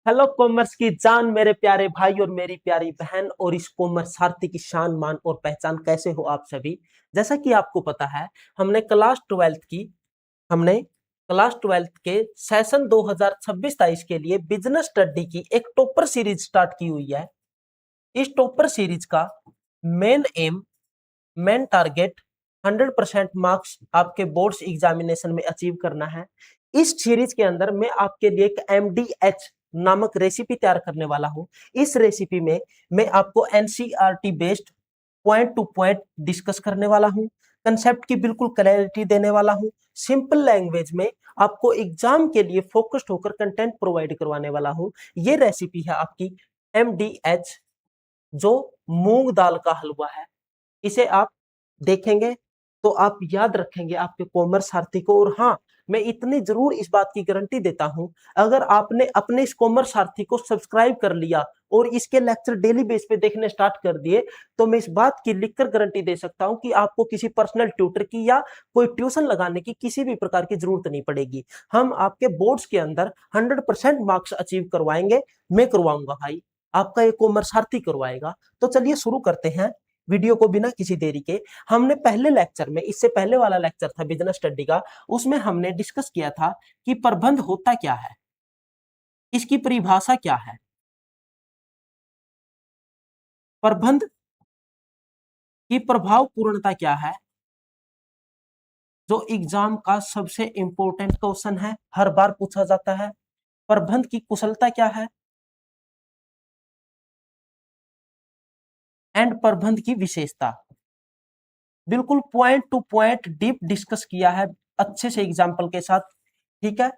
Hello commerce की जान मेरे प्यारे भाई और मेरी प्यारी बहन और इस कॉमर्सार्थी की शान मान और पहचान। कैसे हो आप सभी। जैसा कि आपको पता है हमने क्लास 12th के सेशन 2026-23 के लिए बिजनेस स्टडी की एक टॉपर सीरीज स्टार्ट की हुई है। इस टॉपर सीरीज का मेन टारगेट 100% मार्क्स आपके बोर्ड्स एग्जामिनेशन में अचीव करना है। इस सीरीज के अंदर मैं आपके लिए एक MDH नामक रेसिपी तैयार करने वाला हूं। इस रेसिपी में मैं आपको NCERT based point two point discuss करने वाला हूं, कंसेप्ट की बिल्कुल क्लैरिटी देने वाला हूं, सिंपल लैंग्वेज में आपको एग्जाम के लिए फोकस्ड होकर कंटेंट प्रोवाइड करवाने वाला हूं। ये रेसिपी है आपकी MDH, जो मूंग दाल का हलवा है। इसे आप देखेंगे तो आप याद रखेंगे आपके कॉमर्स सारथी को। और हाँ, मैं इतनी जरूर इस बात की गारंटी देता हूं, अगर आपने अपने इस कॉमर्स सारथी को सब्सक्राइब कर लिया और इसके लेक्चर डेली बेस पे देखने स्टार्ट कर दिए, तो मैं इस बात की लिखकर गारंटी दे सकता हूं कि आपको किसी पर्सनल ट्यूटर की या कोई ट्यूशन लगाने की किसी भी प्रकार की जरूरत नहीं पड़ेगी। हम आपके बोर्ड्स के अंदर 100% मार्क्स अचीव करवाएंगे। मैं करवाऊंगा भाई, आपका ये कॉमर्स सारथी करवाएगा। तो चलिए शुरू करते हैं वीडियो को बिना किसी देरी के। हमने पहले लेक्चर में, इससे पहले वाला लेक्चर था बिजनेस स्टडी का, उसमें हमने डिस्कस किया था कि प्रबंध होता क्या है, इसकी परिभाषा क्या है, प्रबंध की प्रभाव पूर्णता क्या है, जो एग्जाम का सबसे इंपॉर्टेंट क्वेश्चन है, हर बार पूछा जाता है। प्रबंध की कुशलता क्या है एंड प्रबंध की विशेषता। बिल्कुल point two point deep discuss किया है, अच्छे से एग्जाम्पल के साथ। ठीक है,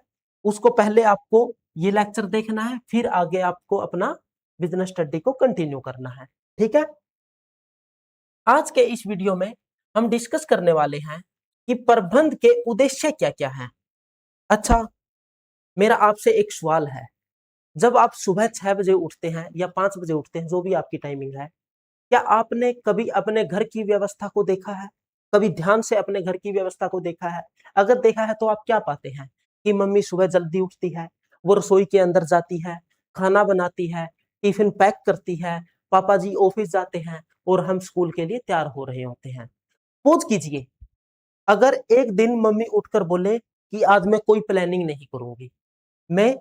उसको पहले आपको ये लेक्चर देखना है, फिर आगे आपको अपना बिजनेस स्टडी को कंटिन्यू करना है। ठीक है, आज के इस वीडियो में हम डिस्कस करने वाले हैं कि प्रबंध के उद्देश्य क्या क्या हैं। अच्छा, मेरा आपसे एक सवाल है, जब आप सुबह 6 बजे उठते हैं या 5 बजे उठते हैं, जो भी आपकी टाइमिंग है, क्या आपने कभी अपने घर की व्यवस्था को देखा है? कभी ध्यान से अपने घर की व्यवस्था को देखा है? अगर देखा है तो आप क्या पाते हैं कि मम्मी सुबह जल्दी उठती है, वो रसोई के अंदर जाती है, खाना बनाती है, टिफिन पैक करती है, पापा जी ऑफिस जाते हैं और हम स्कूल के लिए तैयार हो रहे होते हैं। सोच कीजिए, अगर एक दिन मम्मी उठकर बोले कि आज मैं कोई प्लानिंग नहीं करूंगी, मैं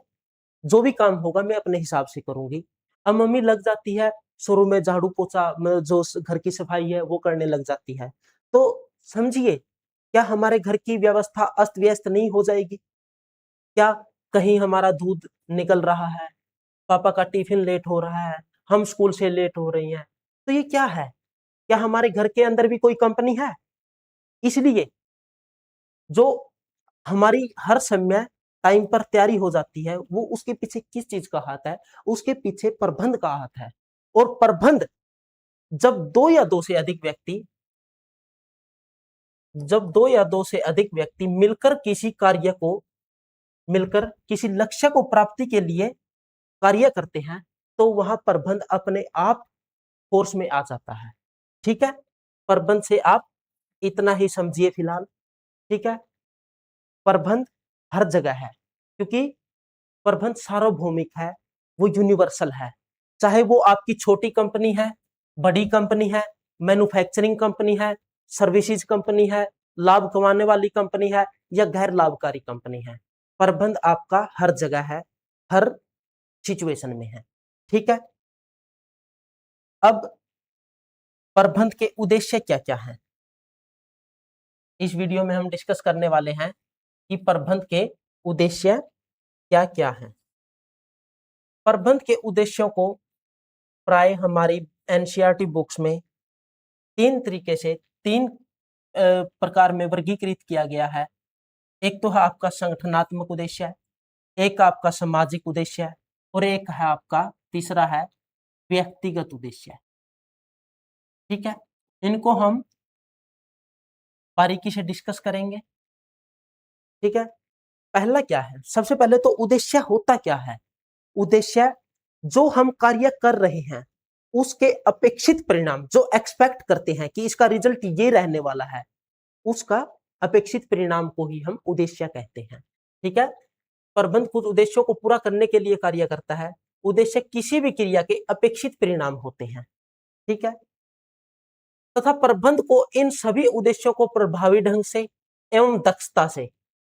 जो भी काम होगा मैं अपने हिसाब से करूंगी। अब मम्मी लग जाती है शुरू में झाड़ू पोछा, जो घर की सफाई है वो करने लग जाती है, तो समझिए, क्या हमारे घर की व्यवस्था अस्त व्यस्त नहीं हो जाएगी? क्या कहीं हमारा दूध निकल रहा है, पापा का टिफिन लेट हो रहा है, हम स्कूल से लेट हो रही हैं, तो ये क्या है? क्या हमारे घर के अंदर भी कोई कंपनी है? इसलिए जो हमारी हर समय टाइम पर तैयारी हो जाती है, वो उसके पीछे किस चीज का हाथ है? उसके पीछे प्रबंध का हाथ है। और प्रबंध, जब दो या दो से अधिक व्यक्ति मिलकर किसी लक्ष्य को प्राप्ति के लिए कार्य करते हैं, तो वहां प्रबंध अपने आप फोर्स में आ जाता है। ठीक है, प्रबंध से आप इतना ही समझिए फिलहाल। ठीक है, प्रबंध हर जगह है, क्योंकि प्रबंध सार्वभौमिक है, वो यूनिवर्सल है। चाहे वो आपकी छोटी कंपनी है, बड़ी कंपनी है, मैन्युफैक्चरिंग कंपनी है, सर्विसेज कंपनी है, लाभ कमाने वाली कंपनी है या गैर लाभकारी कंपनी है, प्रबंध आपका हर जगह है, हर सिचुएशन में है। ठीक है, अब प्रबंध के उद्देश्य क्या क्या हैं, इस वीडियो में हम डिस्कस करने वाले हैं कि प्रबंध के उद्देश्य क्या क्या हैं। प्रबंध के उद्देश्यों को प्राय हमारी एनसीईआरटी बुक्स में तीन प्रकार में वर्गीकृत किया गया है। एक तो है आपका संगठनात्मक उद्देश्य, एक आपका सामाजिक उद्देश्य, और एक है आपका तीसरा है व्यक्तिगत उद्देश्य। ठीक है, इनको हम बारीकी से डिस्कस करेंगे। ठीक है, पहला क्या है, सबसे पहले तो उद्देश्य होता क्या है? उद्देश्य जो हम कार्य कर रहे हैं उसके अपेक्षित परिणाम, जो एक्सपेक्ट करते हैं कि इसका रिजल्ट ये रहने वाला है, उसका अपेक्षित परिणाम को ही हम उद्देश्य कहते हैं। ठीक है, प्रबंध कुछ उद्देश्यों को पूरा करने के लिए कार्य करता है। उद्देश्य किसी भी क्रिया के अपेक्षित परिणाम होते हैं, ठीक है। तथा प्रबंध को इन सभी उद्देश्यों को प्रभावी ढंग से एवं दक्षता से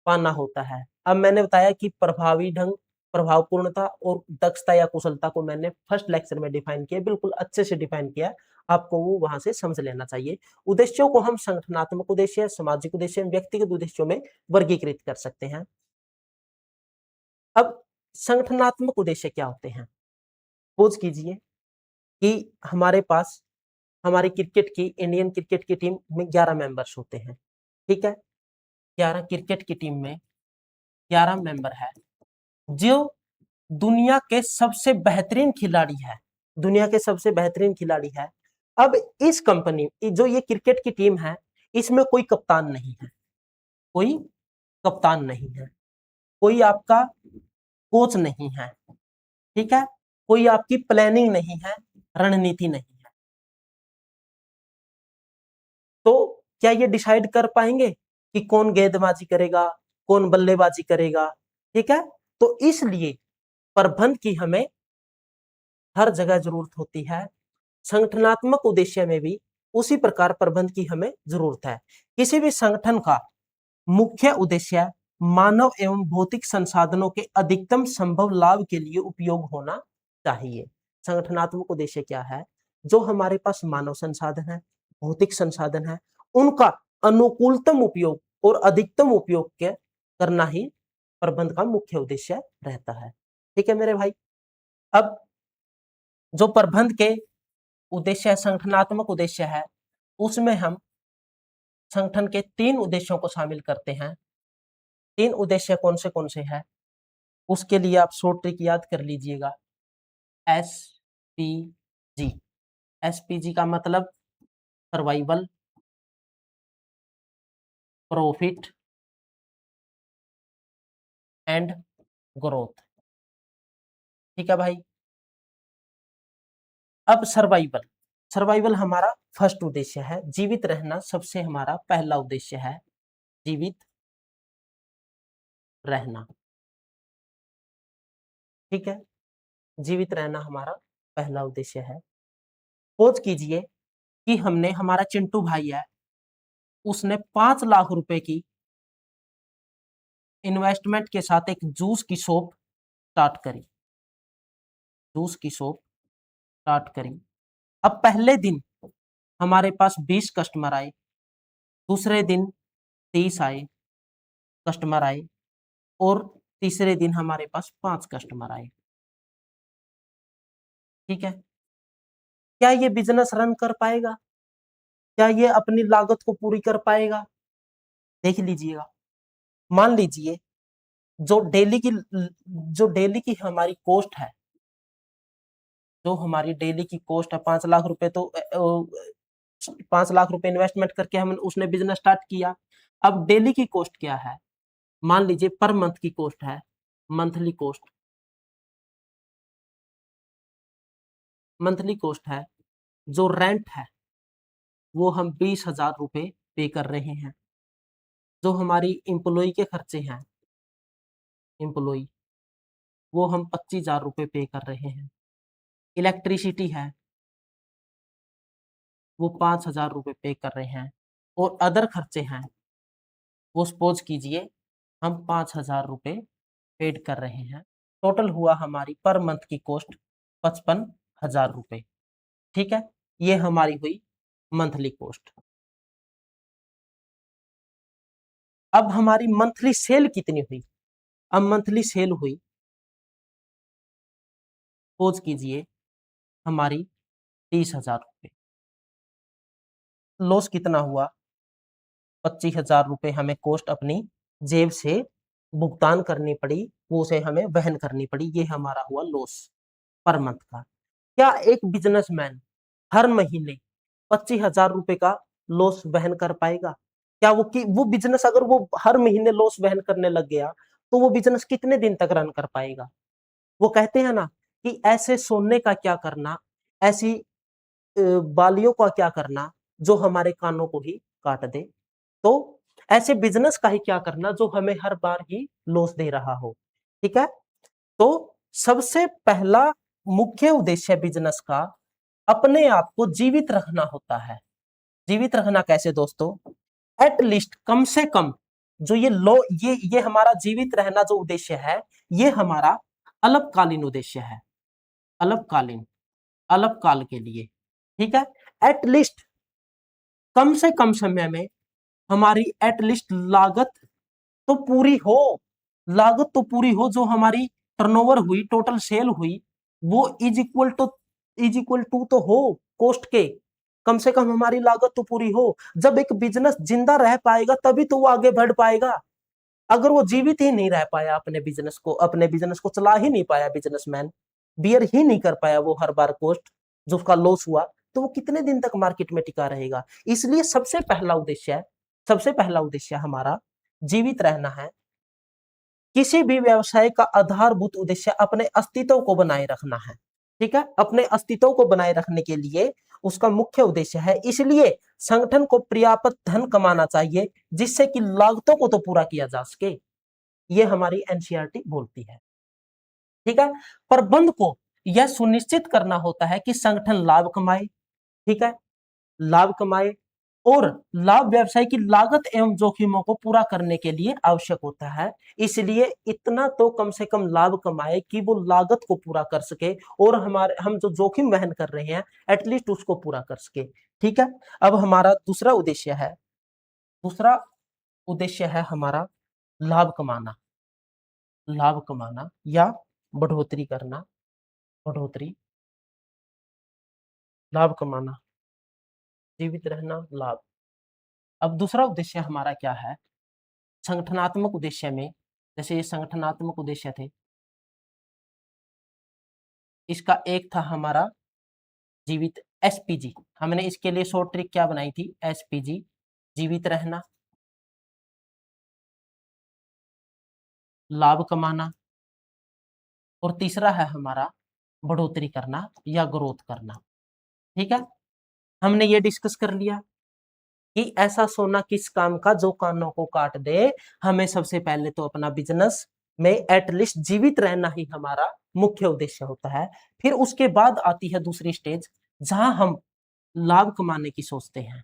पाना होता है। अब मैंने बताया कि प्रभावी ढंग, प्रभावपूर्णता और दक्षता या कुशलता को मैंने फर्स्ट लेक्चर में डिफाइन किया, बिल्कुल अच्छे से डिफाइन किया, आपको वो वहां से समझ लेना चाहिए। उद्देश्यों को हम संगठनात्मक उद्देश्य, सामाजिक उद्देश्य, व्यक्तिगत उद्देश्यों में वर्गीकृत कर सकते हैं। अब संगठनात्मक उद्देश्य क्या होते हैं? सपोज कीजिए कि हमारे पास हमारी क्रिकेट की, इंडियन क्रिकेट की टीम में 11 मेंबर्स होते हैं, ठीक है। 11 क्रिकेट की टीम में 11 मेंबर है, जो दुनिया के सबसे बेहतरीन खिलाड़ी है, दुनिया के सबसे बेहतरीन खिलाड़ी है। अब इस कंपनी, जो ये क्रिकेट की टीम है, इसमें कोई कप्तान नहीं है, कोई कप्तान नहीं है, कोई आपका कोच नहीं है, ठीक है, कोई आपकी प्लानिंग नहीं है, रणनीति नहीं है। तो क्या ये डिसाइड कर पाएंगे कि कौन गेंदबाजी करेगा, कौन बल्लेबाजी करेगा, ठीक है। तो इसलिए प्रबंध की हमें हर जगह जरूरत होती है। संगठनात्मक उद्देश्य में भी उसी प्रकार प्रबंध की हमें जरूरत है। किसी भी संगठन का मुख्य उद्देश्य मानव एवं भौतिक संसाधनों के अधिकतम संभव लाभ के लिए उपयोग होना चाहिए। संगठनात्मक उद्देश्य क्या है? जो हमारे पास मानव संसाधन है, भौतिक संसाधन है, उनका अनुकूलतम उपयोग और अधिकतम उपयोग करना ही प्रबंध का मुख्य उद्देश्य रहता है, ठीक है मेरे भाई। अब जो प्रबंध के उद्देश्य संगठनात्मक उद्देश्य है, उसमें हम संगठन के 3 उद्देश्यों को शामिल करते हैं। 3 उद्देश्य कौन से हैं? उसके लिए आप शॉर्ट ट्रिक याद कर लीजिएगा, SPG। SPG का मतलब सर्वाइवल, प्रॉफिट एंड ग्रोथ, ठीक है भाई। अब सर्वाइवल, सर्वाइवल हमारा फर्स्ट उद्देश्य है, जीवित रहना सबसे हमारा पहला उद्देश्य है, जीवित रहना, ठीक है। जीवित रहना हमारा पहला उद्देश्य है। सपोज कीजिए कि हमने, हमारा चिंटू भाई है, उसने 5 लाख रुपए की इन्वेस्टमेंट के साथ एक जूस की शॉप स्टार्ट करी, जूस की शॉप स्टार्ट करी। अब पहले दिन हमारे पास 20 कस्टमर आए, दूसरे दिन 30 आए कस्टमर आए, और तीसरे दिन हमारे पास 5 कस्टमर आए, ठीक है। क्या ये बिजनेस रन कर पाएगा? क्या ये अपनी लागत को पूरी कर पाएगा? देख लीजिएगा। मान लीजिए जो डेली की हमारी कॉस्ट है, जो हमारी डेली की कॉस्ट है 5 लाख रुपए, तो 5 लाख रुपए इन्वेस्टमेंट करके हम उसने बिजनेस स्टार्ट किया। अब डेली की कॉस्ट क्या है? मान लीजिए पर मंथ की कॉस्ट है, मंथली कॉस्ट, मंथली कॉस्ट है, जो रेंट है वो हम 20,000 रुपए पे कर रहे हैं। जो हमारी एम्प्लॉय के खर्चे हैं, एम्प्लॉय, वो हम 25,000 रुपए पे कर रहे हैं। इलेक्ट्रिसिटी है, वो 5,000 रुपए पे कर रहे हैं, और अदर खर्चे हैं, वो सपोज कीजिए हम 5,000 रुपए पेड कर रहे हैं। टोटल हुआ हमारी पर मंथ की कॉस्ट 55,000 रुपए, ठीक है। ये हमारी हुई मंथली कॉस्ट। अब हमारी मंथली सेल कितनी हुई? अब मंथली सेल हुई, सपोज कीजिए हमारी 30,000 रुपए। लॉस कितना हुआ? 25,000 रुपए हमें कॉस्ट अपनी जेब से भुगतान करनी पड़ी, वो उसे हमें वहन करनी पड़ी। ये हमारा हुआ लॉस पर मंथ का। क्या एक बिजनेसमैन हर महीने 25,000 रुपए का लॉस वहन कर पाएगा? क्या वो बिजनेस, अगर वो हर महीने लॉस वहन करने लग गया, तो वो बिजनेस कितने दिन तक रन कर पाएगा? वो कहते हैं ना कि ऐसे सोने का क्या करना, ऐसी बालियों का क्या करना जो हमारे कानों को ही काट दे। तो ऐसे बिजनेस का ही क्या करना जो हमें हर बार ही लॉस दे रहा हो। ठीक है। तो सबसे पहला मुख्य उद्देश्य बिजनेस का अपने आप को जीवित रखना होता है। जीवित रखना कैसे दोस्तों? एटलीस्ट कम से कम जो ये हमारा जीवित रहना जो उद्देश्य है, ये हमारा अल्पकालीन उद्देश्य है, अल्पकालीन, अल्पकाल के लिए। ठीक है। एटलीस्ट कम से कम समय में हमारी एटलीस्ट लागत तो पूरी हो, लागत तो पूरी हो, जो हमारी टर्नओवर हुई, टोटल सेल हुई, वो इज इक्वल टू तो हो कॉस्ट के। कम से कम हमारी लागत तो पूरी हो। जब एक बिजनेस जिंदा रह पाएगा तभी तो वो आगे बढ़ पाएगा। अगर वो जीवित ही नहीं रह पाया, अपने बिजनेस को चला ही नहीं पाया, बिजनेसमैन बियर ही नहीं कर पाया वो हर बार कॉस्ट जो उसका लॉस हुआ, तो वो कितने दिन तक मार्केट में टिका रहेगा? इसलिए सबसे पहला उद्देश्य हमारा जीवित रहना है। किसी भी व्यवसाय का आधारभूत उद्देश्य अपने अस्तित्व को बनाए रखना है। ठीक है। अपने अस्तित्व को बनाए रखने के लिए उसका मुख्य उद्देश्य है। इसलिए संगठन को पर्याप्त धन कमाना चाहिए जिससे कि लागतों को तो पूरा किया जा सके। ये हमारी एनसीईआरटी बोलती है। ठीक है। प्रबंध को यह सुनिश्चित करना होता है कि संगठन लाभ कमाए। ठीक है। लाभ कमाए, और लाभ व्यवसाय की लागत एवं जोखिमों को पूरा करने के लिए आवश्यक होता है। इसलिए इतना तो कम से कम लाभ कमाए कि वो लागत को पूरा कर सके, और हम जो जोखिम वहन कर रहे हैं एटलीस्ट उसको पूरा कर सके। ठीक है। अब हमारा दूसरा उद्देश्य है हमारा लाभ कमाना। लाभ कमाना या बढ़ोतरी करना, बढ़ोतरी, लाभ कमाना, जीवित रहना, लाभ। अब दूसरा उद्देश्य हमारा क्या है? संगठनात्मक उद्देश्य में, जैसे ये संगठनात्मक उद्देश्य थे, इसका एक था हमारा जीवित, एसपीजी। हमने इसके लिए शॉर्ट ट्रिक क्या बनाई थी? एसपीजी, जीवित रहना, लाभ कमाना, और तीसरा है हमारा बढ़ोतरी करना या ग्रोथ करना। ठीक है। हमने ये डिस्कस कर लिया कि ऐसा सोना किस काम का जो कानों को काट दे। हमें सबसे पहले तो अपना बिजनेस में एटलीस्ट जीवित रहना ही हमारा मुख्य उद्देश्य होता है। फिर उसके बाद आती है दूसरी स्टेज, जहां हम लाभ कमाने की सोचते हैं।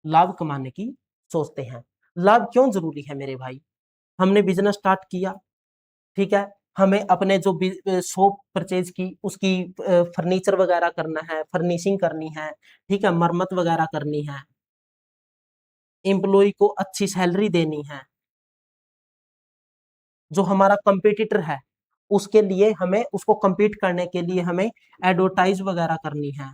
लाभ कमाने की सोचते हैं। लाभ क्यों जरूरी है मेरे भाई? हमने बिजनेस स्टार्ट किया, ठीक है, हमें अपने जो शॉप परचेज की उसकी फर्नीचर वगैरह करना है, फर्निशिंग करनी है, ठीक है, मरम्मत वगैरह करनी है, एम्प्लॉय को अच्छी सैलरी देनी है, जो हमारा कंपटीटर है उसके लिए हमें, उसको compete करने के लिए हमें एडवर्टाइज वगैरह करनी है,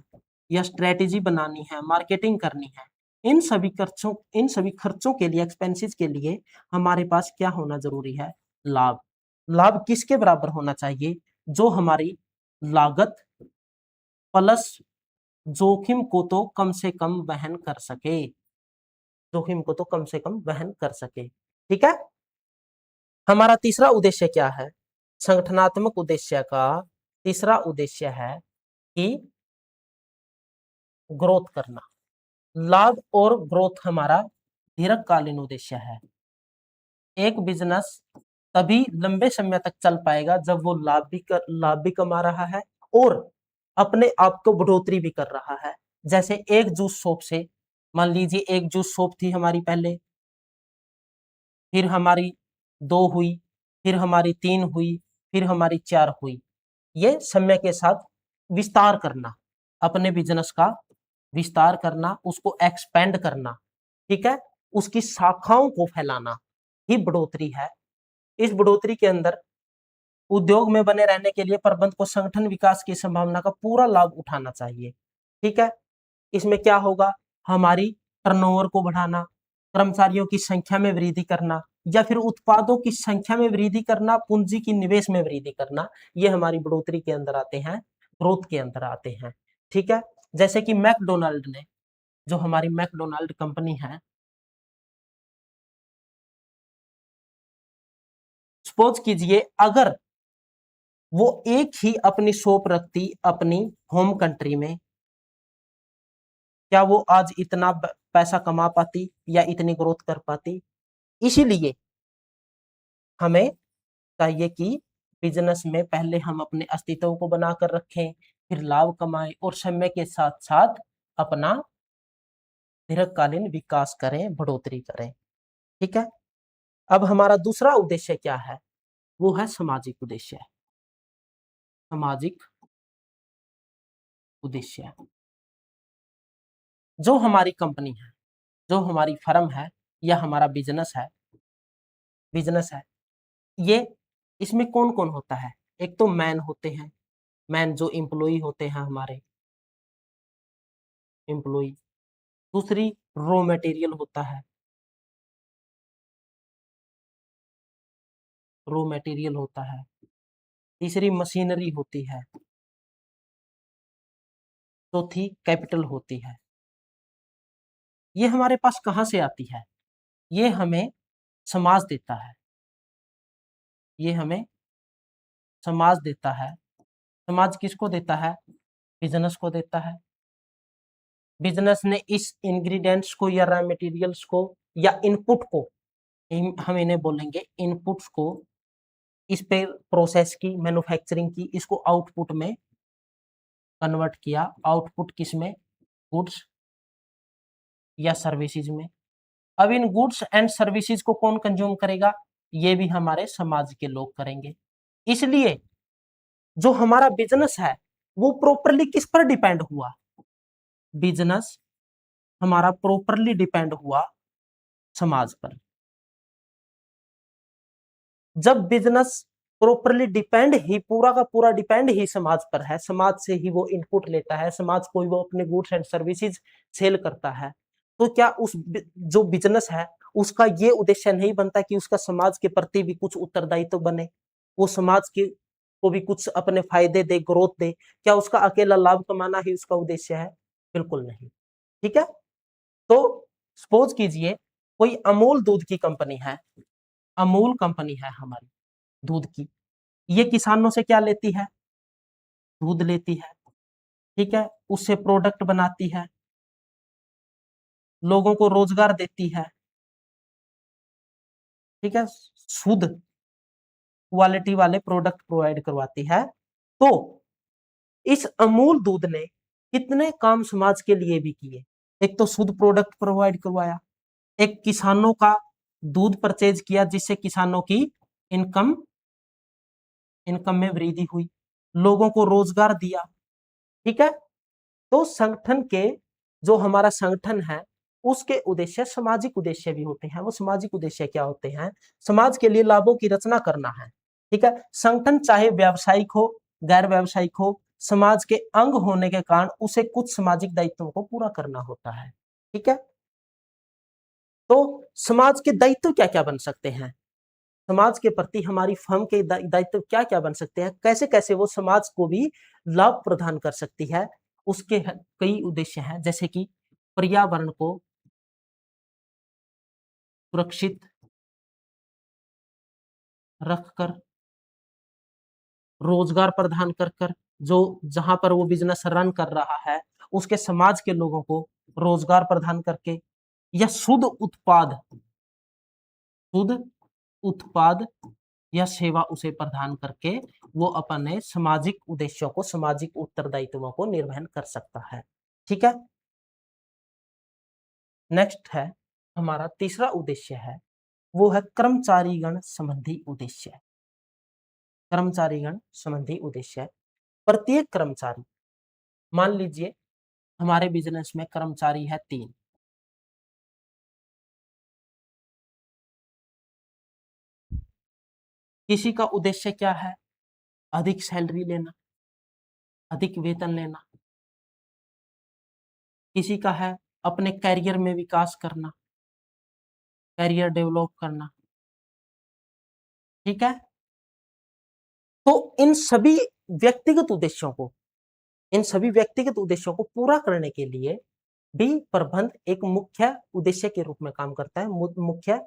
या स्ट्रेटेजी बनानी है, मार्केटिंग करनी है। इन सभी खर्चों के लिए, एक्सपेंसेस के लिए हमारे पास क्या होना जरूरी है? लाभ। लाभ किसके बराबर होना चाहिए? जो हमारी लागत प्लस जोखिम को तो कम से कम वहन कर सके, जोखिम को तो कम से कम वहन कर सके। ठीक है। हमारा तीसरा उद्देश्य क्या है? संगठनात्मक उद्देश्य का तीसरा उद्देश्य है कि ग्रोथ करना। लाभ और ग्रोथ हमारा दीर्घकालीन उद्देश्य है। एक बिजनेस तभी लंबे समय तक चल पाएगा जब वो लाभ भी कमा रहा है और अपने आप को बढ़ोतरी भी कर रहा है। जैसे एक जूस शॉप से, मान लीजिए एक जूस शॉप थी हमारी पहले, फिर हमारी 2 हुई, फिर हमारी 3 हुई, फिर हमारी 4 हुई। ये समय के साथ विस्तार करना, अपने बिजनेस का विस्तार करना, उसको एक्सपेंड करना, ठीक है, उसकी शाखाओं को फैलाना ही बढ़ोतरी है। इस बढ़ोतरी के अंदर उद्योग में बने रहने के लिए प्रबंध को संगठन विकास की संभावना का पूरा लाभ उठाना चाहिए। ठीक है। इसमें क्या होगा? हमारी टर्नओवर को बढ़ाना, कर्मचारियों की संख्या में वृद्धि करना, या फिर उत्पादों की संख्या में वृद्धि करना, पूंजी की निवेश में वृद्धि करना, ये हमारी बढ़ोतरी के अंदर आते हैं, ग्रोथ के अंदर आते हैं। ठीक है। जैसे कि मैकडोनाल्ड ने, जो हमारी मैकडोनाल्ड कंपनी है, सपोज कीजिए अगर वो एक ही अपनी शॉप रखती अपनी होम कंट्री में, क्या वो आज इतना पैसा कमा पाती या इतनी ग्रोथ कर पाती? इसीलिए हमें चाहिए कि बिजनेस में पहले हम अपने अस्तित्व को बनाकर रखें, फिर लाभ कमाएं और समय के साथ साथ अपना दीर्घकालीन विकास करें, बढ़ोतरी करें। ठीक है। अब हमारा दूसरा उद्देश्य क्या है? वो है सामाजिक उद्देश्य। सामाजिक उद्देश्य, जो हमारी कंपनी है, जो हमारी फर्म है या हमारा बिजनेस है, ये इसमें कौन कौन होता है? एक तो मैन होते हैं, मैन जो एम्प्लॉई होते हैं हमारे एम्प्लॉई। दूसरी रॉ मटेरियल होता है, रॉ मटेरियल होता है। तीसरी मशीनरी होती है। चौथी कैपिटल होती है। ये हमारे पास कहाँ से आती है? ये हमें समाज देता है, ये हमें समाज देता है। समाज किसको देता है? बिजनेस को देता है। बिजनेस ने इस इंग्रेडिएंट्स को या रॉ मटेरियल्स को या इनपुट को, हम इन्हें बोलेंगे इनपुट्स को, इस पे प्रोसेस की, मैन्युफैक्चरिंग की, इसको आउटपुट में कन्वर्ट किया। आउटपुट किस में? गुड्स या सर्विसेज में। अब इन गुड्स एंड सर्विसेज को कौन कंज्यूम करेगा? ये भी हमारे समाज के लोग करेंगे। इसलिए जो हमारा बिजनेस है वो प्रॉपरली किस पर डिपेंड हुआ? बिजनेस हमारा प्रॉपरली डिपेंड हुआ समाज पर। जब बिजनेस प्रॉपरली डिपेंड ही, पूरा का पूरा डिपेंड ही समाज पर है, समाज से ही वो इनपुट लेता है, समाज को ही वो अपने गुड्स एंड सर्विसेज सेल करता है, तो क्या उस जो बिजनेस है उसका ये उद्देश्य नहीं बनता कि उसका समाज के प्रति भी कुछ उत्तरदायित्व तो बने, वो समाज के को भी कुछ अपने फायदे दे, ग्रोथ दे? क्या उसका अकेला लाभ कमाना ही उसका उद्देश्य है? बिल्कुल नहीं। ठीक है। तो सपोज कीजिए कोई अमूल दूध की कंपनी है, अमूल कंपनी है हमारी दूध की, ये किसानों से क्या लेती है? दूध लेती है। ठीक है। उससे प्रोडक्ट बनाती है, लोगों को रोजगार देती है। ठीक है। शुद्ध क्वालिटी वाले प्रोडक्ट प्रोवाइड करवाती है। तो इस अमूल दूध ने कितने काम समाज के लिए भी किए? एक तो शुद्ध प्रोडक्ट प्रोवाइड करवाया, एक किसानों का दूध परचेज किया जिससे किसानों की इनकम इनकम में वृद्धि हुई, लोगों को रोजगार दिया। ठीक है। तो संगठन के, जो हमारा संगठन है उसके उद्देश्य सामाजिक उद्देश्य भी होते हैं। वो सामाजिक उद्देश्य क्या होते हैं? समाज के लिए लाभों की रचना करना है। ठीक है। संगठन चाहे व्यावसायिक हो, गैर व्यावसायिक हो, समाज के अंग होने के कारण उसे कुछ सामाजिक दायित्वों को पूरा करना होता है। ठीक है। तो समाज के दायित्व क्या क्या बन सकते हैं? समाज के प्रति हमारी फर्म के दायित्व क्या क्या बन सकते हैं? कैसे कैसे वो समाज को भी लाभ प्रदान कर सकती है? उसके कई उद्देश्य हैं, जैसे कि पर्यावरण को सुरक्षित रखकर, रोजगार प्रदान कर कर, जो जहां पर वो बिजनेस रन कर रहा है उसके समाज के लोगों को रोजगार प्रदान करके, या शुद्ध उत्पाद या सेवा उसे प्रदान करके वो अपने सामाजिक उद्देश्यों को, सामाजिक उत्तरदायित्वों को निर्वहन कर सकता है। ठीक है। नेक्स्ट है हमारा तीसरा उद्देश्य है, वो है कर्मचारीगण संबंधी उद्देश्य। कर्मचारीगण संबंधी उद्देश्य, प्रत्येक कर्मचारी, मान लीजिए हमारे बिजनेस में कर्मचारी है 3। किसी का उद्देश्य क्या है? अधिक सैलरी लेना, अधिक वेतन लेना। किसी का है अपने करियर में विकास करना, करियर डेवलप करना। ठीक है। तो इन सभी व्यक्तिगत उद्देश्यों को पूरा करने के लिए भी प्रबंध एक मुख्य उद्देश्य के रूप में काम करता है, मुख्य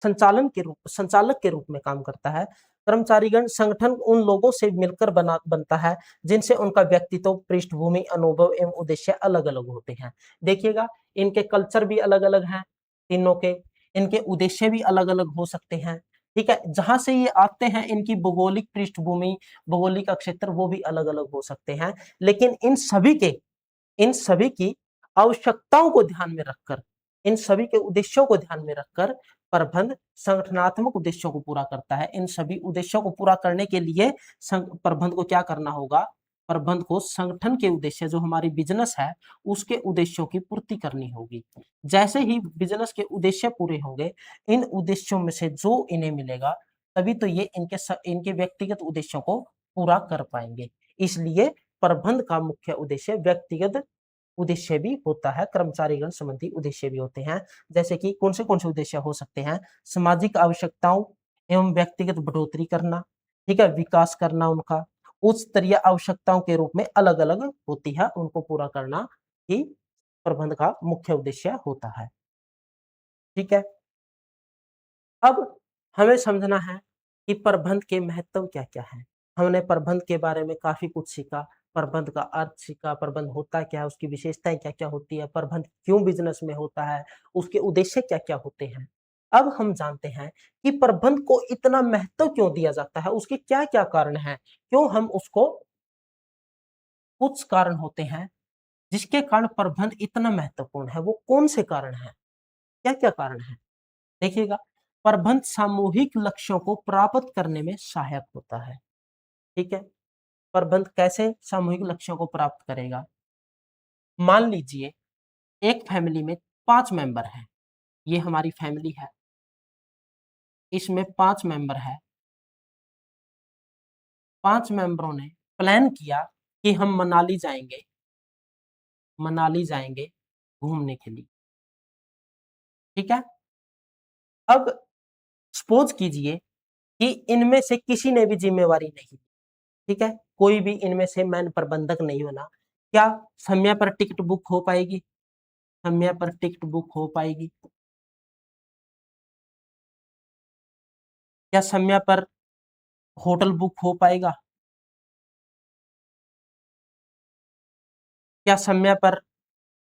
संचालक के रूप में काम करता है। कर्मचारीगण संगठन उन लोगों से मिलकर बनता है जिनसे उनका व्यक्तित्व, पृष्ठभूमि, अनुभव एवं उद्देश्य अलग अलग होते हैं। देखिएगा, इनके कल्चर भी अलग अलग हैं तीनों के, इनके उद्देश्य भी अलग अलग हो सकते हैं। ठीक है, जहां से ये आते हैं इनकी भौगोलिक पृष्ठभूमि, भौगोलिक क्षेत्र वो भी अलग अलग हो सकते हैं, लेकिन इन सभी की आवश्यकताओं को ध्यान में रखकर, इन सभी के उद्देश्यों को ध्यान में रखकर प्रबंध संगठनात्मक उद्देश्यों को पूरा करता है। इन सभी उद्देश्यों को पूरा करने के लिए प्रबंध को क्या करना होगा, प्रबंध को संगठन के उद्देश्य जो हमारी बिजनेस है उसके उद्देश्यों की पूर्ति करनी होगी। जैसे ही बिजनेस के उद्देश्य पूरे होंगे, इन उद्देश्यों में से जो इन्हें मिलेगा तभी तो ये इनके व्यक्तिगत उद्देश्यों को पूरा कर पाएंगे। इसलिए प्रबंध का मुख्य उद्देश्य व्यक्तिगत उद्देश्य भी होता है, कर्मचारीगण संबंधी उद्देश्य भी होते हैं। जैसे कि कौन से उद्देश्य हो सकते हैं, सामाजिक आवश्यकताओं एवं व्यक्तिगत बढ़ोतरी करना, ठीक है, विकास करना, उनका उच्च स्तरीय आवश्यकताओं के रूप में अलग अलग होती है, उनको पूरा करना ही प्रबंध का मुख्य उद्देश्य होता है। ठीक है, अब हमें समझना है कि प्रबंध के महत्व क्या क्या है। हमने प्रबंध के बारे में काफी कुछ सीखा, प्रबंध का अर्थ सीखा, प्रबंध होता क्या है, उसकी विशेषताएं क्या क्या होती है, प्रबंध क्यों बिजनेस में होता है, उसके उद्देश्य क्या क्या होते हैं। अब हम जानते हैं कि प्रबंध को इतना महत्व क्यों दिया जाता है, उसके क्या क्या कारण हैं, क्यों हम उसको, कुछ कारण होते हैं जिसके कारण प्रबंध इतना महत्वपूर्ण है, वो कौन से कारण हैं, क्या क्या कारण है। देखिएगा, प्रबंध सामूहिक लक्ष्यों को प्राप्त करने में सहायक होता है। ठीक है, प्रबंध कैसे सामूहिक लक्ष्यों को प्राप्त करेगा। मान लीजिए एक फैमिली में 5 मेंबर हैं, ये हमारी फैमिली है, इसमें 5 मेंबर है, 5 मेंबरों ने प्लान किया कि हम मनाली जाएंगे घूमने के लिए। ठीक है, अब सपोज कीजिए कि इनमें से किसी ने भी जिम्मेवारी नहीं, ठीक है, कोई भी इनमें से मैन प्रबंधक नहीं बना, क्या समय पर टिकट बुक हो पाएगी, समय पर टिकट बुक हो पाएगी, क्या समय पर होटल बुक हो पाएगा, क्या समय पर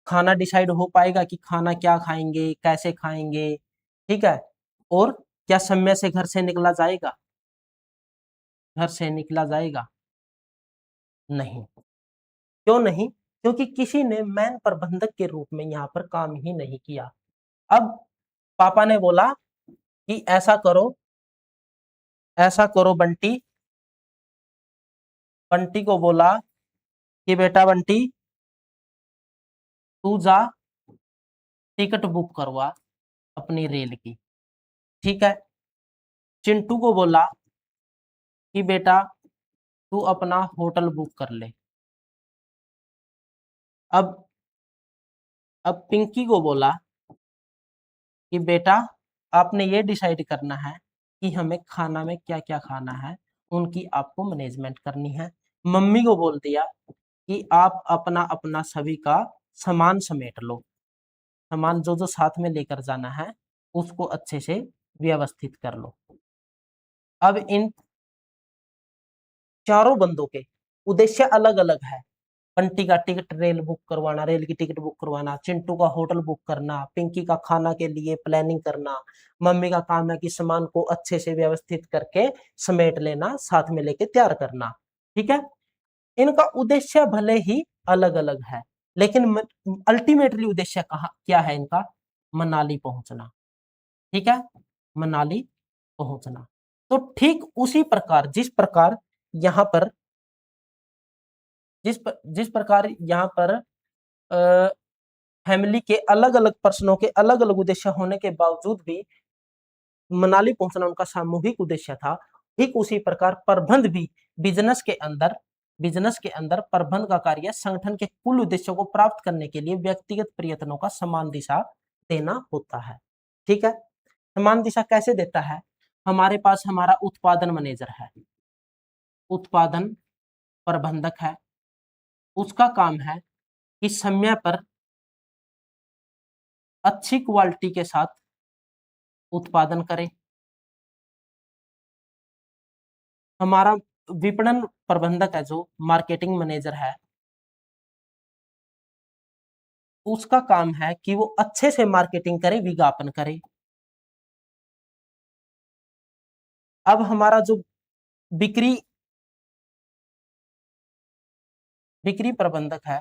खाना डिसाइड हो पाएगा कि खाना क्या खाएंगे, कैसे खाएंगे, ठीक है, और क्या समय से घर से निकला जाएगा, घर से निकला जाएगा, नहीं। क्यों नहीं, क्योंकि किसी ने मैन प्रबंधक के रूप में यहाँ पर काम ही नहीं किया। अब पापा ने बोला कि ऐसा करो बंटी, बंटी को बोला कि बेटा बंटी तू जा टिकट बुक करवा अपनी रेल की। ठीक है, चिंटू को बोला कि बेटा तू अपना होटल बुक कर ले। अब पिंकी को बोला कि बेटा आपने ये डिसाइड करना है कि हमें खाना में क्या क्या खाना है, उनकी आपको मैनेजमेंट करनी है। मम्मी को बोल दिया कि आप अपना अपना सभी का सामान समेट लो, सामान जो जो साथ में लेकर जाना है उसको अच्छे से व्यवस्थित कर लो। अब इन चारों बंदों के उद्देश्य अलग अलग है। बंटी का टिकट रेल बुक करवाना, रेल की टिकट बुक करवाना, चिंटू का होटल बुक करना, पिंकी का खाना के लिए प्लानिंग करना, मम्मी का काम है कि सामान को अच्छे से व्यवस्थित करके समेट लेना, साथ में लेके तैयार करना। ठीक है, इनका उद्देश्य भले ही अलग अलग है, लेकिन अल्टीमेटली उद्देश्य कहा क्या है इनका, मनाली पहुंचना। ठीक है, मनाली पहुंचना। तो ठीक उसी प्रकार यहाँ पर जिस प्रकार यहाँ पर फैमिली के अलग अलग पर्सनों के अलग अलग उद्देश्य होने के बावजूद भी मनाली पहुंचना उनका सामूहिक उद्देश्य था, ठीक उसी प्रकार प्रबंध भी बिजनेस के अंदर प्रबंध का कार्य संगठन के कुल उद्देश्यों को प्राप्त करने के लिए व्यक्तिगत प्रयत्नों का समान दिशा देना होता है। ठीक है, समान दिशा कैसे देता है, हमारे पास हमारा उत्पादन मैनेजर है, उत्पादन प्रबंधक है, उसका काम है कि समय पर अच्छी क्वालिटी के साथ उत्पादन करे। हमारा विपणन प्रबंधक है जो मार्केटिंग मैनेजर है, उसका काम है कि वो अच्छे से मार्केटिंग करे, विज्ञापन करे। अब हमारा जो बिक्री प्रबंधक है,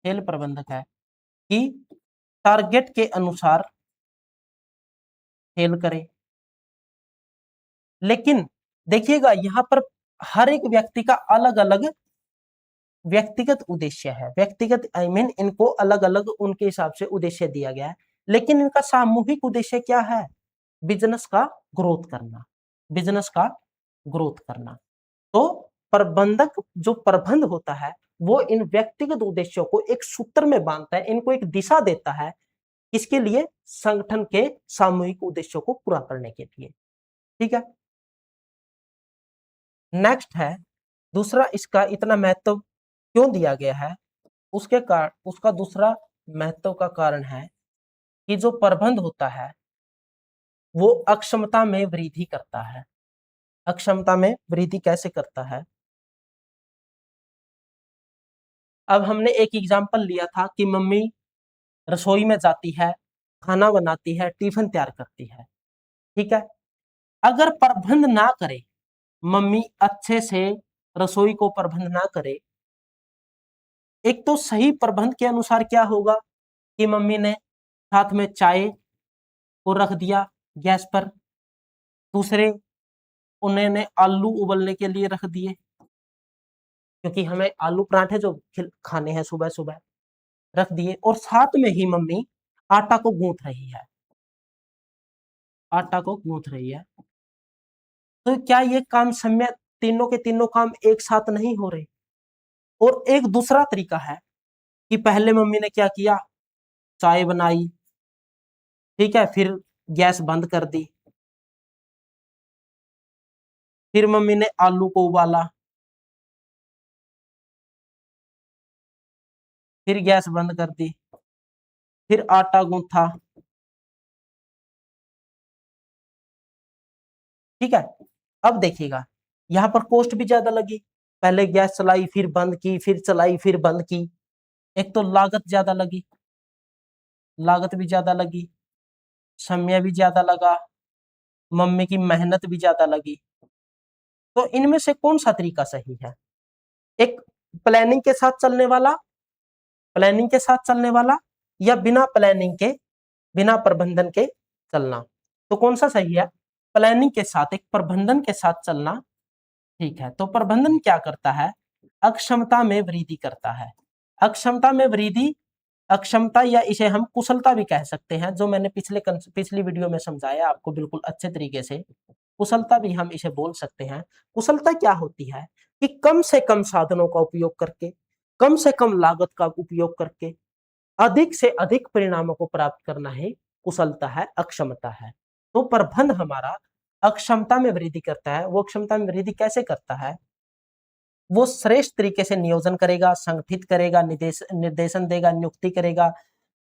सेल प्रबंधक है कि टारगेट के अनुसार सेल करे। लेकिन देखिएगा यहाँ पर हर एक व्यक्ति का अलग अलग व्यक्तिगत उद्देश्य है, व्यक्तिगत आई मीन इनको अलग अलग उनके हिसाब से उद्देश्य दिया गया है, लेकिन इनका सामूहिक उद्देश्य क्या है? बिजनेस का ग्रोथ करना, बिजनेस का ग्रोथ करना। तो प्रबंधक जो प्रबंध होता है वो इन व्यक्तिगत उद्देश्यों को एक सूत्र में बांधता है, इनको एक दिशा देता है, इसके लिए संगठन के सामूहिक उद्देश्यों को पूरा करने के लिए। ठीक है, नेक्स्ट है दूसरा, इसका इतना महत्व क्यों दिया गया है? उसके कारण, उसका दूसरा महत्व का कारण है कि जो प्रबंध होता है वो अक्षमता में वृद्धि करता है। अक्षमता में वृद्धि कैसे करता है? अब हमने एक एग्जांपल लिया था कि मम्मी रसोई में जाती है, खाना बनाती है, टिफिन तैयार करती है। ठीक है, अगर प्रबंध ना करे, मम्मी अच्छे से रसोई को प्रबंध ना करे, एक तो सही प्रबंध के अनुसार क्या होगा कि मम्मी ने साथ में चाय को रख दिया गैस पर, दूसरे उन्होंने आलू उबलने के लिए रख दिए, क्योंकि हमें आलू पराठे जो खाने हैं सुबह सुबह, रख दिए, और साथ में ही मम्मी आटा को गूंथ रही है, आटा को गूंथ रही है। तो क्या ये काम समय, तीनों के तीनों काम एक साथ नहीं हो रहे? और एक दूसरा तरीका है कि पहले मम्मी ने क्या किया, चाय बनाई, ठीक है, फिर गैस बंद कर दी, फिर मम्मी ने आलू को उबाला, फिर गैस बंद कर दी, फिर आटा गूंथा। ठीक है, अब देखिएगा यहां पर कॉस्ट भी ज्यादा लगी, पहले गैस चलाई फिर बंद की, फिर चलाई फिर बंद की, एक तो लागत ज्यादा लगी, लागत भी ज्यादा लगी, समय भी ज्यादा लगा, मम्मी की मेहनत भी ज्यादा लगी। तो इनमें से कौन सा तरीका सही है? एक प्लानिंग के साथ चलने वाला, प्लानिंग के साथ चलने वाला, या बिना प्लानिंग के, बिना प्रबंधन के चलना? तो कौन सा सही है? प्लानिंग के साथ, एक प्रबंधन के साथ चलना ठीक है। तो प्रबंधन क्या करता है? अक्षमता में वृद्धि करता है। अक्षमता में वृद्धि, अक्षमता या इसे हम कुशलता भी कह सकते हैं, जो मैंने पिछली वीडियो में समझाया आपको बिल्कुल अच्छे तरीके से। कुशलता भी हम इसे बोल सकते हैं। कुशलता क्या होती है कि कम से कम साधनों का उपयोग करके, कम से कम लागत का उपयोग करके अधिक से अधिक परिणामों को प्राप्त करना ही कुशलता है, अक्षमता है। तो प्रबंध हमारा अक्षमता में वृद्धि करता है। वो अक्षमता में वृद्धि कैसे करता है? वो श्रेष्ठ तरीके से नियोजन करेगा, संगठित करेगा, निर्देशन देगा, नियुक्ति करेगा,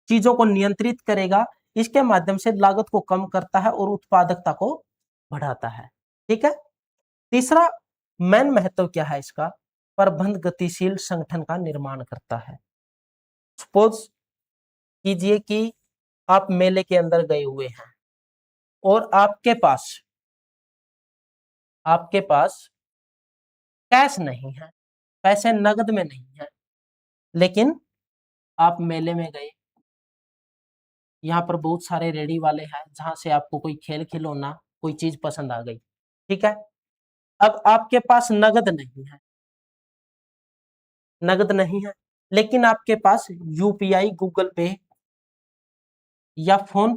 चीजों को नियंत्रित करेगा, इसके माध्यम से लागत को कम करता है और उत्पादकता को बढ़ाता है। ठीक है, तीसरा मेन महत्व क्या है इसका? प्रबंध गतिशील संगठन का निर्माण करता है। सपोज कीजिए कि आप मेले के अंदर गए हुए हैं और आपके पास कैश नहीं है, पैसे नगद में नहीं है, लेकिन आप मेले में गए, यहाँ पर बहुत सारे रेडी वाले हैं जहां से आपको कोई खेल खिलौना, कोई चीज पसंद आ गई। ठीक है, अब आपके पास नगद नहीं है, नगद नहीं है, लेकिन आपके पास यूपीआई, गूगल पे या फोन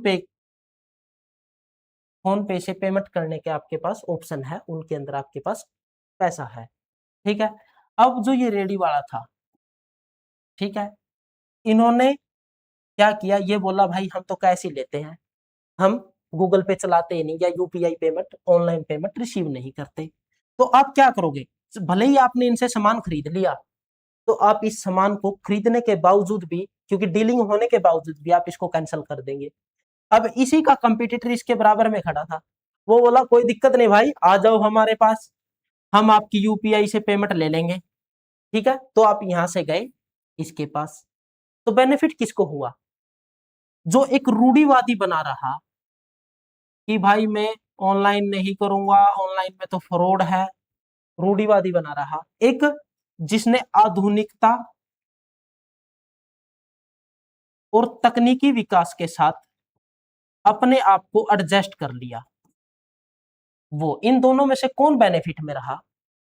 पे से पेमेंट करने के आपके पास ऑप्शन है, उनके अंदर आपके पास पैसा है। ठीक है, अब जो ये रेडी वाला था, ठीक है, इन्होंने क्या किया, ये बोला भाई हम तो कैश ही लेते हैं, हम गूगल पे चलाते ही नहीं या UPI payment, online payment receive नहीं करते। तो आप क्या करोगे? भले ही आपने इनसे सामान खरीद लिया, तो आप इस सामान को खरीदने के बावजूद भी, क्योंकि डीलिंग होने के बावजूद भी, आप इसको कैंसिल कर देंगे। अब इसी का कंपटीटर इसके बराबर में खड़ा था, वो बोला कोई दिक्कत नहीं भाई, आ जाओ हमारे पास, हम आपकी यूपीआई से पेमेंट ले लेंगे। ठीक है, तो आप यहां से गए इसके पास, तो बेनिफिट किसको हुआ? जो एक रूढ़िवादी बना रहा कि भाई मैं ऑनलाइन नहीं करूंगा, ऑनलाइन में तो फ्रॉड है, रूढ़िवादी बना रहा। एक जिसने आधुनिकता और तकनीकी विकास के साथ अपने आप को एडजस्ट कर लिया, वो इन दोनों में से कौन बेनिफिट में रहा?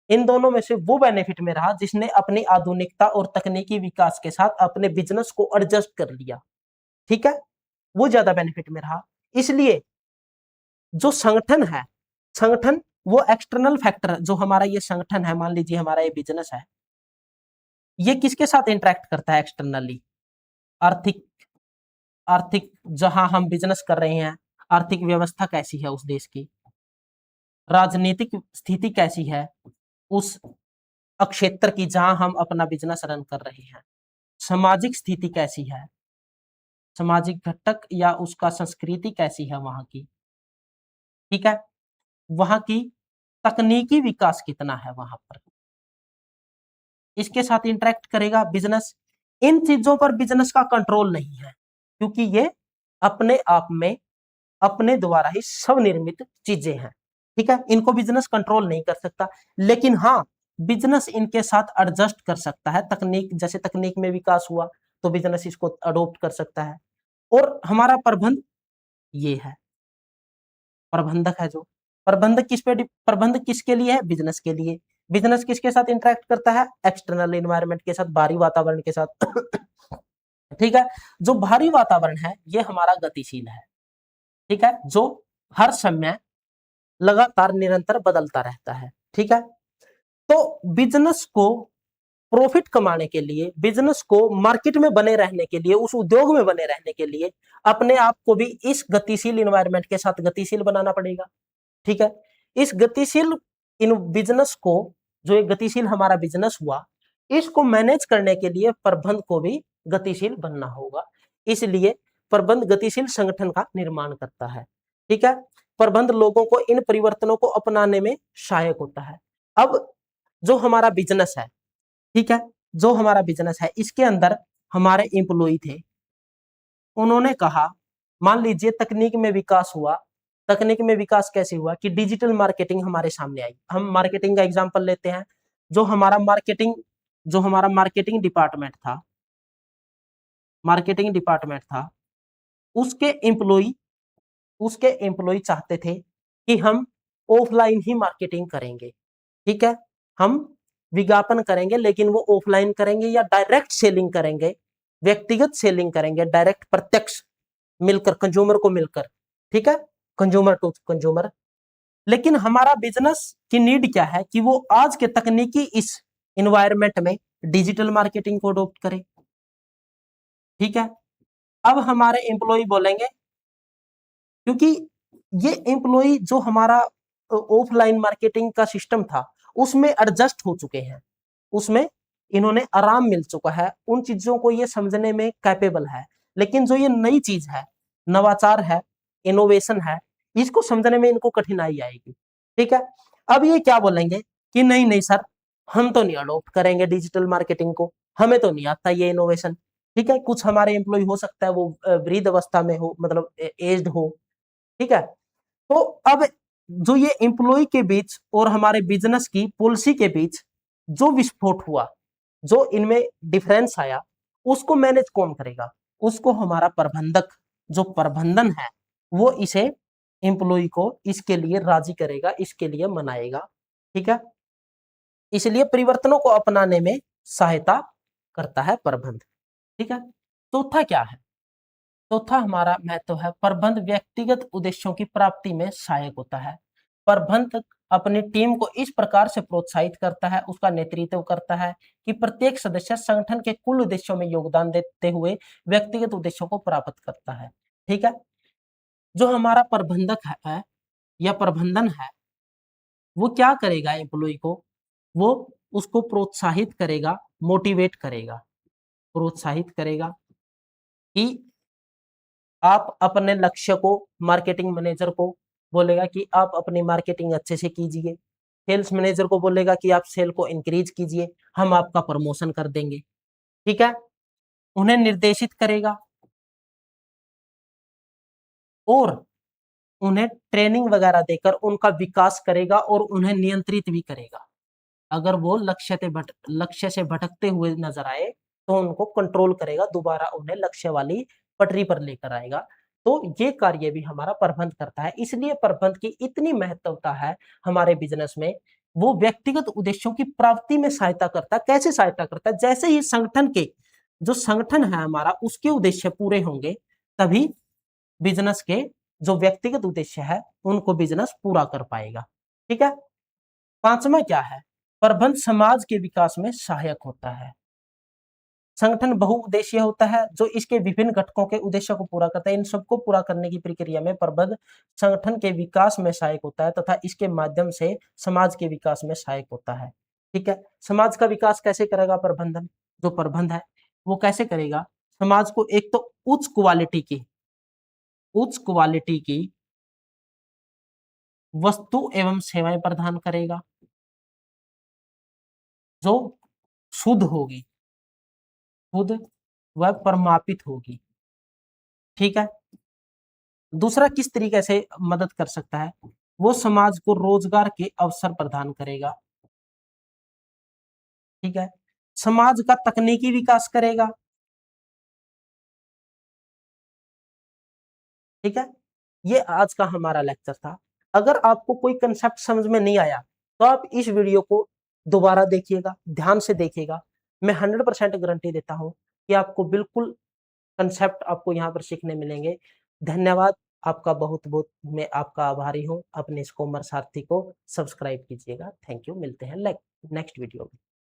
इन दोनों में से वो बेनिफिट में रहा जिसने अपनी आधुनिकता और तकनीकी विकास के साथ अपने बिजनेस को एडजस्ट कर लिया, ठीक है, वो ज्यादा बेनिफिट में रहा। इसलिए जो संगठन है, संगठन वो एक्सटर्नल फैक्टर, जो हमारा ये संगठन है, मान लीजिए हमारा ये बिजनेस है, ये किसके साथ इंटरेक्ट करता है एक्सटर्नली? आर्थिक, आर्थिक जहां हम बिजनेस कर रहे हैं, आर्थिक व्यवस्था कैसी है उस देश की, राजनीतिक स्थिति कैसी है उस क्षेत्र की जहां हम अपना बिजनेस रन कर रहे हैं, सामाजिक स्थिति कैसी है, सामाजिक घटक या उसका संस्कृति कैसी है वहां की, ठीक है, वहां की तकनीकी विकास कितना है वहां पर, इसके साथ इंटरेक्ट करेगा बिजनेस। इन चीजों पर बिजनेस का कंट्रोल नहीं है, क्योंकि ये अपने आप में अपने द्वारा ही स्वनिर्मित चीजें हैं, ठीक है, इनको बिजनेस कंट्रोल नहीं कर सकता। लेकिन हाँ, बिजनेस इनके साथ एडजस्ट कर सकता है, तकनीक जैसे तकनीक में विकास हुआ तो बिजनेस इसको अडोप्ट कर सकता है। और हमारा प्रबंध ये है, प्रबंधक है जो, प्रबंधक प्रबंधक किसके लिए है? बिजनेस के लिए। बिजनेस किसके साथ इंटरेक्ट करता है? एक्सटर्नल एनवायरनमेंट के साथ, बाहरी वातावरण के साथ ठीक है, जो बाहरी वातावरण है ये हमारा गतिशील है, ठीक है, जो हर समय लगातार निरंतर बदलता रहता है, ठीक है। तो बिजनेस को प्रॉफिट कमाने के लिए, बिजनेस को मार्केट में बने रहने के लिए, उस उद्योग में बने रहने के लिए अपने आप को भी इस गतिशील इन्वायरमेंट के साथ गतिशील बनाना पड़ेगा, ठीक है। इस गतिशील इन बिजनेस को, जो एक गतिशील हमारा बिजनेस हुआ, इसको मैनेज करने के लिए प्रबंध को भी गतिशील बनना होगा। इसलिए प्रबंध गतिशील संगठन का निर्माण करता है, ठीक है। प्रबंध लोगों को इन परिवर्तनों को अपनाने में सहायक होता है। अब जो हमारा बिजनेस है, ठीक है, जो हमारा बिजनेस है इसके अंदर हमारे एम्प्लॉय थे, उन्होंने कहा, मान लीजिए तकनीक में विकास हुआ, तकनीक में विकास कैसे हुआ कि डिजिटल मार्केटिंग हमारे सामने आई। हम मार्केटिंग का एग्जांपल लेते हैं, जो हमारा मार्केटिंग डिपार्टमेंट था, मार्केटिंग डिपार्टमेंट था, उसके एम्प्लॉय, उसके एम्प्लॉय चाहते थे कि हम ऑफलाइन ही मार्केटिंग करेंगे, ठीक है, हम विज्ञापन करेंगे लेकिन वो ऑफलाइन करेंगे या डायरेक्ट सेलिंग करेंगे, व्यक्तिगत सेलिंग करेंगे, डायरेक्ट प्रत्यक्ष मिलकर, कंज्यूमर को मिलकर, ठीक है, कंज्यूमर टू कंज्यूमर। लेकिन हमारा बिजनेस की नीड क्या है कि वो आज के तकनीकी इस इन्वायरमेंट में डिजिटल मार्केटिंग को अडॉप्ट करे, ठीक है। अब हमारे एम्प्लॉय बोलेंगे, क्योंकि ये एम्प्लॉय जो हमारा ऑफलाइन मार्केटिंग का सिस्टम था उसमें एडजस्ट हो चुके हैं, उसमें इन्होंने आराम मिल चुका है, उन चीजों को ये समझने में कैपेबल है। लेकिन जो ये नई चीज है, नवाचार है, इनोवेशन है, इसको समझने में इनको कठिनाई आएगी, ठीक है। अब ये क्या बोलेंगे कि नहीं नहीं सर, हम तो नहीं अडॉप्ट करेंगे डिजिटल मार्केटिंग को, हमें तो नहीं आता ये इनोवेशन, ठीक है। कुछ हमारे एम्प्लॉय हो सकता है वो वृद्ध अवस्था में हो, मतलब एज्ड हो, ठीक है। तो अब जो ये एम्प्लॉय के बीच और हमारे बिजनेस की पॉलिसी के बीच जो विस्फोट हुआ, जो इनमें डिफरेंस आया, उसको मैनेज कौन करेगा? उसको हमारा प्रबंधक, जो प्रबंधन है, वो इसे एम्प्लॉय को इसके लिए राजी करेगा, इसके लिए मनाएगा, ठीक है। इसलिए परिवर्तनों को अपनाने में सहायता करता है प्रबंध, ठीक है। चौथा क्या है? चौथा हमारा महत्व है, प्रबंध व्यक्तिगत उद्देश्यों की प्राप्ति में सहायक होता है। प्रबंधक अपनी टीम को इस प्रकार से प्रोत्साहित करता है, उसका नेतृत्व करता है कि प्रत्येक सदस्य संगठन के कुल उद्देश्यों में योगदान देते हुए व्यक्तिगत उद्देश्यों को प्राप्त करता है, ठीक है। जो हमारा प्रबंधक है या प्रबंधन है, वो क्या करेगा? एम्प्लॉय को वो उसको प्रोत्साहित करेगा, मोटिवेट करेगा, प्रोत्साहित करेगा कि आप अपने लक्ष्य को, मार्केटिंग मैनेजर को बोलेगा कि आप अपनी मार्केटिंग अच्छे से कीजिए, सेल्स मैनेजर को बोलेगा कि आप सेल को इंक्रीज कीजिए, हम आपका प्रमोशन कर देंगे, ठीक है। उन्हें निर्देशित करेगा और उन्हें ट्रेनिंग वगैरह देकर उनका विकास करेगा और उन्हें नियंत्रित भी करेगा। अगर वो लक्ष्य से भटकते हुए नजर आए तो उनको कंट्रोल करेगा, दोबारा उन्हें लक्ष्य वाली पटरी पर लेकर आएगा। तो ये कार्य भी हमारा प्रबंध करता है, इसलिए प्रबंध की इतनी महत्वता है हमारे बिजनेस में। वो व्यक्तिगत उद्देश्यों की प्राप्ति में सहायता करता है। कैसे सहायता करता है? जैसे ही जो संगठन है हमारा, उसके उद्देश्य पूरे होंगे, तभी बिजनेस के जो व्यक्तिगत उद्देश्य है उनको बिजनेस पूरा कर पाएगा। ठीक है। पांचवा क्या है? प्रबंध समाज के विकास में सहायक होता है। संगठन बहुउद्देशीय होता है जो इसके विभिन्न घटकों के उद्देश्यों को पूरा करता है। इन सबको पूरा करने की प्रक्रिया में प्रबंध संगठन के विकास में सहायक होता है तथा इसके माध्यम से समाज के विकास में सहायक होता है। ठीक है। समाज का विकास कैसे करेगा प्रबंधन? जो प्रबंध है वो कैसे करेगा? समाज को एक तो उच्च क्वालिटी की वस्तु एवं सेवाएं प्रदान करेगा जो शुद्ध होगी, शुद्ध व प्रमापित होगी। ठीक है। दूसरा किस तरीके से मदद कर सकता है? वो समाज को रोजगार के अवसर प्रदान करेगा। ठीक है। समाज का तकनीकी विकास करेगा। ठीक है। ये आज का हमारा लेक्चर था। अगर आपको कोई कंसेप्ट समझ में नहीं आया तो आप इस वीडियो को दोबारा देखिएगा, ध्यान से देखिएगा। मैं 100% गारंटी देता हूं कि आपको बिल्कुल कंसेप्ट आपको यहाँ पर सीखने मिलेंगे। धन्यवाद। आपका बहुत बहुत मैं आपका आभारी हूँ। अपने इस कॉमर्स सारथी को सब्सक्राइब कीजिएगा। Thank you. मिलते हैं नेक्स्ट वीडियो में।